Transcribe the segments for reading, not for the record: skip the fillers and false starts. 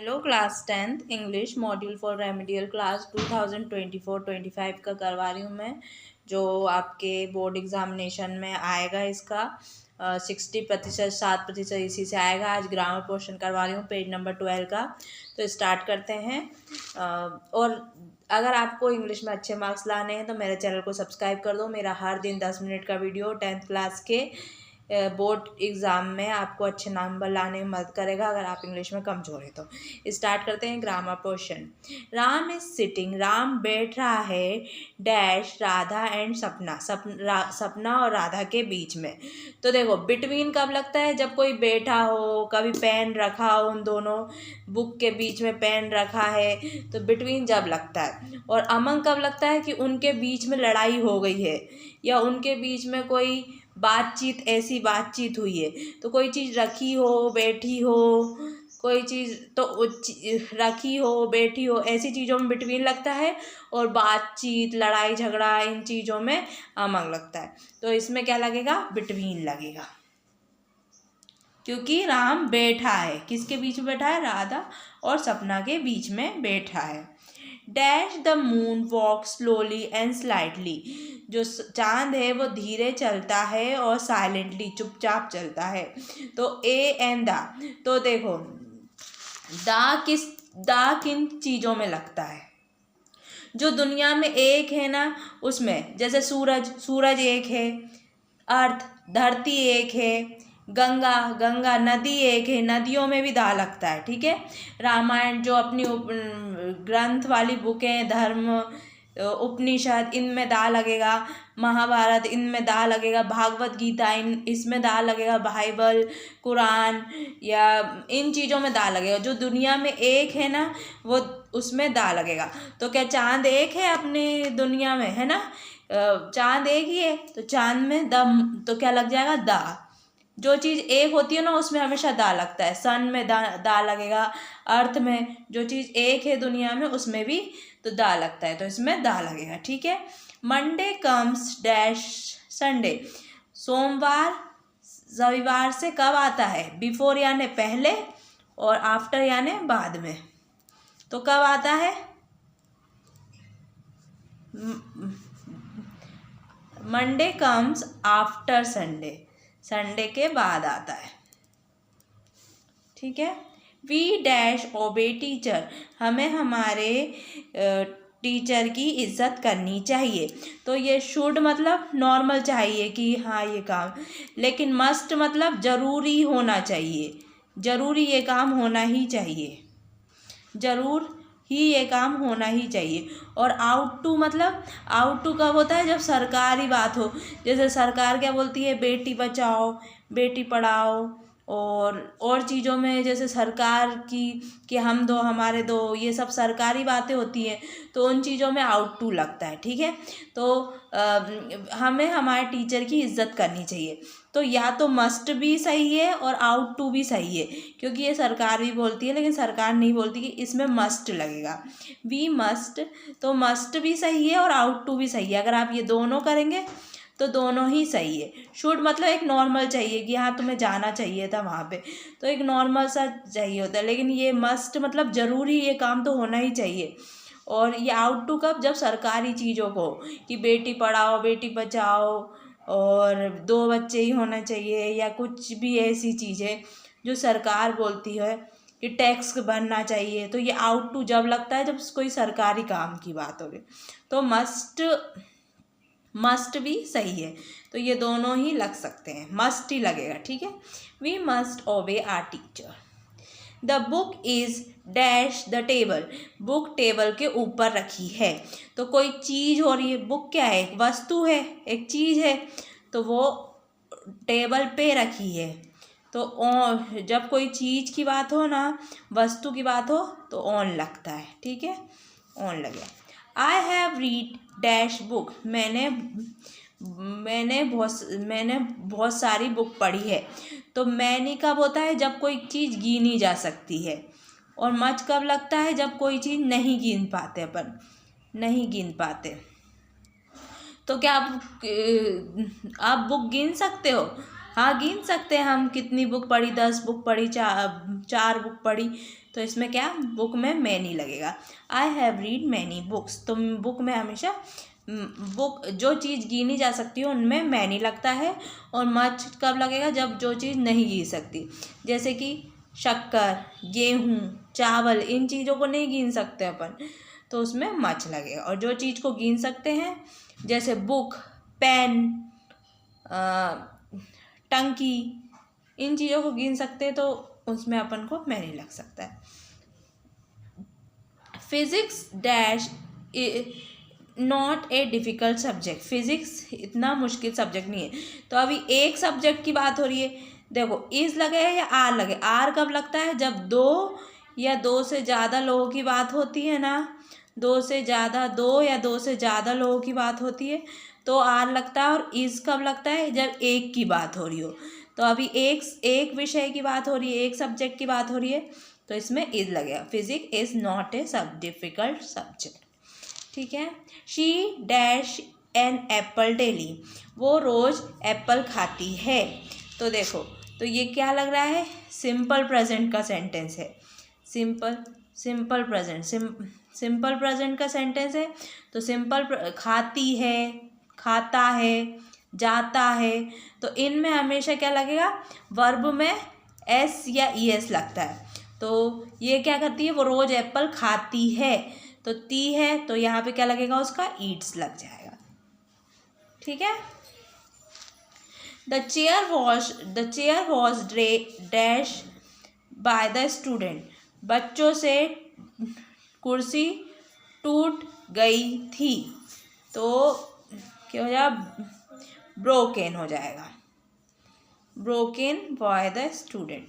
Hello class 10th English module for remedial class 2024-25 का करवा रही हूँ मैं, जो आपके बोर्ड एग्जामिनेशन में आएगा। इसका 60%, 7% इसी से आएगा। आज ग्रामर पोर्शन करवा रही हूँ, पेज नंबर 12 का। तो स्टार्ट करते हैं। और अगर आपको इंग्लिश में अच्छे मार्क्स लाने हैं तो मेरे चैनल को सब्सक्राइब कर दो। मेरा हर दिन 10 मिनट का वीडियो 10th क्लास के बोर्ड एग्ज़ाम में आपको अच्छे नंबर लाने में मदद करेगा अगर आप इंग्लिश में कमज़ोर है तो। स्टार्ट करते हैं grammar portion. Ram is sitting, Ram बैठ रहा है, डैश राधा एंड सपना, सपना और राधा के बीच में। तो देखो, बिटवीन कब लगता है? जब कोई बैठा हो, कभी पेन रखा हो, उन दोनों बुक के बीच में पेन रखा है, तो बिटवीन जब लगता है। और अमंग कब लगता है? कि उनके बीच में लड़ाई हो गई है या उनके बीच में कोई बातचीत, ऐसी बातचीत हुई है। तो कोई चीज़ रखी हो, बैठी हो, कोई चीज़ तो रखी हो, बैठी हो, ऐसी चीज़ों में बिटवीन लगता है। और बातचीत, लड़ाई झगड़ा, इन चीज़ों में अमंग लगता है। तो इसमें क्या लगेगा? बिटवीन लगेगा, क्योंकि राम बैठा है। किसके बीच में बैठा है? राधा और सपना के बीच में बैठा है। Dash the moon walk slowly and slightly, जो चांद है वो धीरे चलता है और साइलेंटली, चुपचाप चलता है। तो ए एंड द, तो देखो द किन चीज़ों में लगता है? जो दुनिया में एक है ना, उसमें। जैसे सूरज एक है, अर्थ धरती एक है, गंगा नदी एक है, नदियों में भी दा लगता है। ठीक है। रामायण जो अपनी ग्रंथ वाली बुकें, धर्म उपनिषद, इनमें दा लगेगा। महाभारत, इनमें दा लगेगा। भागवत गीता, इसमें दा लगेगा। बाइबल, कुरान, या इन चीज़ों में दा लगेगा। जो दुनिया में एक है ना, वो उसमें दा लगेगा। तो क्या चांद एक है अपनी दुनिया में? है ना, चांद एक ही है, तो चांद में तो क्या लग जाएगा? दा। जो चीज़ एक होती है ना, उसमें हमेशा दा लगता है। सन में दा लगेगा। अर्थ में जो चीज़ एक है दुनिया में, उसमें भी तो दा लगता है, तो इसमें दा लगेगा। ठीक है। मंडे कम्स डैश संडे, सोमवार रविवार से कब आता है? बिफोर यानी पहले, और आफ्टर यानी बाद में। तो कब आता है? Monday comes after Sunday, Sunday के बाद आता है। ठीक है। वी डैश ओबे टीचर, हमें हमारे टीचर की इज्जत करनी चाहिए। तो ये शुड मतलब नॉर्मल चाहिए कि हाँ ये काम, लेकिन मस्ट मतलब ज़रूरी होना चाहिए। ज़रूरी ये काम होना ही चाहिए, ज़रूर ही ये काम होना ही चाहिए। और आउट टू मतलब, आउट टू कब होता है? जब सरकारी बात हो। जैसे सरकार क्या बोलती है? बेटी बचाओ, बेटी पढ़ाओ, और चीज़ों में, जैसे सरकार की कि हम दो हमारे दो, ये सब सरकारी बातें होती हैं, तो उन चीज़ों में आउट टू लगता है। ठीक है। तो हमें हमारे टीचर की इज्जत करनी चाहिए। तो या तो मस्ट भी सही है और आउट टू भी सही है, क्योंकि ये सरकार भी बोलती है, लेकिन सरकार नहीं बोलती कि इसमें मस्ट लगेगा। वी मस्ट, तो मस्ट भी सही है और आउट टू भी सही है। अगर आप ये दोनों करेंगे तो दोनों ही सही है। शुड मतलब एक नॉर्मल चाहिए कि हाँ तुम्हें जाना चाहिए था वहाँ पे, तो एक नॉर्मल सा चाहिए होता है। लेकिन ये मस्ट मतलब ज़रूरी, ये काम तो होना ही चाहिए। और ये आउट टू कब? जब सरकारी चीज़ों को, कि बेटी पढ़ाओ, बेटी बचाओ, और 2 बच्चे ही होने चाहिए, या कुछ भी ऐसी चीज़ें जो सरकार बोलती है कि टैक्स भरना चाहिए, तो ये आउट टू जब लगता है जब कोई सरकारी काम की बात हो रही। तो मस्ट भी सही है, तो ये दोनों ही लग सकते हैं, मस्ट ही लगेगा। ठीक है। We must obey our teacher. The book is dash the table, book table के ऊपर रखी है। तो कोई चीज़ हो रही है, बुक क्या है? एक वस्तु है, एक चीज़ है, तो वो टेबल पे रखी है। तो जब कोई चीज़ की बात हो ना, वस्तु की बात हो, तो ऑन लगता है। ठीक है, ऑन लगे। I have read dash book, मैंने बहुत सारी बुक पढ़ी है। तो मैनी कब होता है? जब कोई चीज़ गिनी जा सकती है। और मच कब लगता है? जब कोई चीज़ नहीं गिन पाते, अपन नहीं गिन पाते। तो क्या आप बुक गिन सकते हो? हाँ, गिन सकते हैं हम। कितनी बुक पढ़ी? 10 बुक पढ़ी, 4 बुक पढ़ी, तो इसमें क्या, बुक में मैनी लगेगा। I have read many books, तो बुक में हमेशा बुक जो चीज़ गिनी जा सकती है उनमें मैनी लगता है। और मच कब लगेगा, जब जो चीज़ नहीं गिन सकती, जैसे कि शक्कर, गेहूँ, चावल, इन चीज़ों को नहीं गिन सकते अपन, तो उसमें मच लगेगा। और जो चीज़ को गिन सकते हैं जैसे बुक, पेन, टंकी, इन चीज़ों को गिन सकते हैं तो उसमें अपन को मैनी लग सकता है। Physics dash not a difficult subject, physics इतना मुश्किल सब्जेक्ट नहीं है। तो अभी एक सब्जेक्ट की बात हो रही है, देखो इज़ लगे या आर लगे। आर कब लगता है, जब दो या दो से ज़्यादा लोगों की बात होती है ना, दो या दो से ज़्यादा लोगों की बात होती है तो आर लगता है। और इज़ कब लगता है, जब एक की बात हो रही हो। तो अभी एक विषय की बात हो रही है, एक सब्जेक्ट की बात हो रही है, तो इसमें इज़ लगेगा। Physics is not a difficult subject, ठीक है। She dash an apple daily, वो रोज़ एप्पल खाती है। तो देखो, तो ये क्या लग रहा है, सिंपल प्रेजेंट का सेंटेंस है। सिंपल प्रेजेंट का सेंटेंस है। तो खाती है, खाता है, जाता है, तो इनमें हमेशा क्या लगेगा, वर्ब में एस या ई एस लगता है। तो ये क्या करती है, वो रोज़ एप्पल खाती है, तो ती है, तो यहाँ पे क्या लगेगा, उसका ईट्स लग जाएगा, ठीक है। The chair was dash by the student, बच्चों से कुर्सी टूट गई थी। तो क्या हो जाएगा, ब्रोकन हो जाएगा, broken by the student.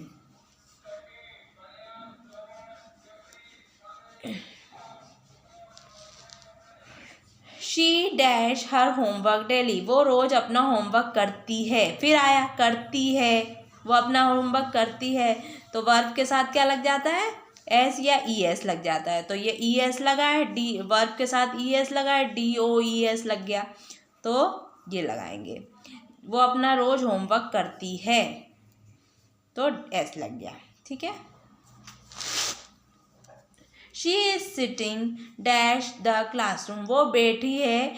She dash her homework daily, वो रोज़ अपना होमवर्क करती है। फिर आया करती है, वो अपना होमवर्क करती है, तो वर्ब के साथ क्या लग जाता है, एस या ई एस लग जाता है। तो ये ई एस लगा है, डी वर्ब के साथ ई एस लगा है, डी ओ ई एस लग गया, तो ये लगाएंगे। वो अपना रोज़ होमवर्क करती है, तो एस लग गया, ठीक है। She is sitting dash the classroom, वो बैठी है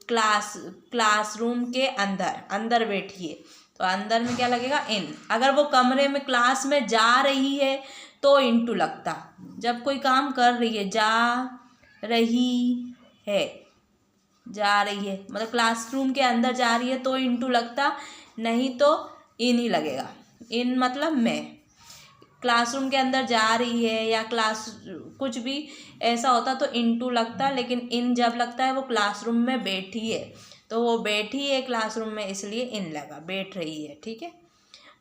क्लासरूम के अंदर बैठी है। तो अंदर में क्या लगेगा, इन। अगर वो कमरे में क्लास में जा रही है तो इनटू लगता। जब कोई काम कर रही है, जा रही है मतलब क्लासरूम के अंदर जा रही है तो इनटू लगता, नहीं तो इन ही लगेगा। इन मतलब मैं, क्लासरूम के अंदर जा रही है या क्लास कुछ भी ऐसा होता तो इनटू लगता, लेकिन इन जब लगता है वो क्लासरूम में बैठी है, तो वो बैठी है क्लासरूम में, इसलिए इन लगा, बैठ रही है, ठीक है।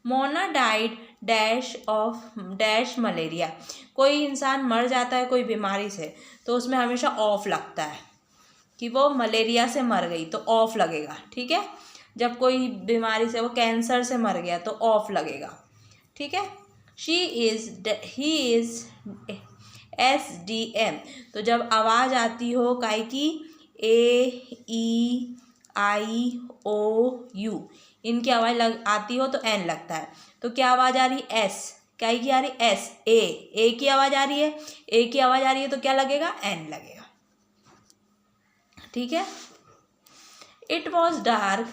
Mona died dash of dash malaria, कोई इंसान मर जाता है कोई बीमारी से, तो उसमें हमेशा ऑफ लगता है कि वो मलेरिया से मर गई, तो ऑफ लगेगा, ठीक है। जब कोई बीमारी से, वो कैंसर से मर गया, तो ऑफ लगेगा, ठीक है। ही इज़ SDM, तो जब आवाज़ आती हो काय की, AEIOU, इनकी आवाज़ आती हो तो एन लगता है। तो क्या आवाज़ आ रही, एस, क्या की आ रही, एस, ए की आवाज़ आ रही है, ए की आवाज़ आ रही है, तो क्या लगेगा, एन लगेगा, ठीक है। इट वॉज डार्क,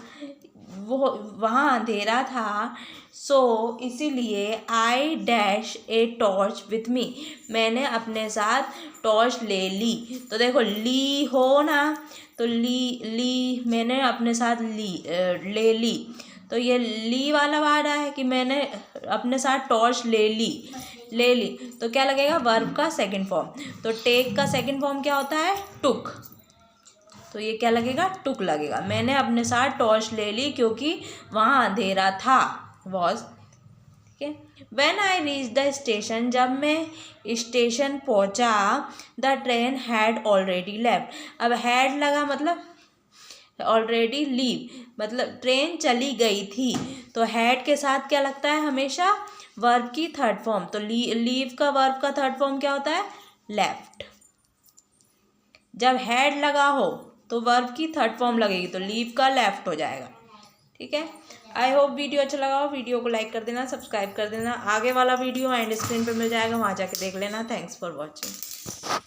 वो वहाँ अंधेरा था, सो इसीलिए I dash a torch with me, मैंने अपने साथ टॉर्च ले ली। तो देखो ली हो ना, तो ली मैंने अपने साथ ले ली, तो ये ली वाला वर्ड है कि मैंने अपने साथ टॉर्च ले ली, तो क्या लगेगा, वर्ब का सेकंड फॉर्म। तो टेक का सेकंड फॉर्म क्या होता है, टुक, तो ये क्या लगेगा, टुक लगेगा। मैंने अपने साथ टॉर्च ले ली क्योंकि वहाँ अंधेरा था, वॉज, ठीक है। When I reach the station, जब मैं स्टेशन पहुँचा, the train had already left. अब हैड लगा मतलब ऑलरेडी लीव, मतलब ट्रेन चली गई थी, तो हैड के साथ क्या लगता है, हमेशा वर्ब की थर्ड फॉर्म। तो लीव का वर्ब का थर्ड फॉर्म क्या होता है, लेफ्ट। जब हैड लगा हो तो वर्ब की थर्ड फॉर्म लगेगी, तो लीव का लेफ्ट हो जाएगा, ठीक है। आई होप वीडियो अच्छा लगा हो, वीडियो को लाइक कर देना, सब्सक्राइब कर देना। आगे वाला वीडियो एंड स्क्रीन पे मिल जाएगा, वहाँ जाके देख लेना। Thanks for watching.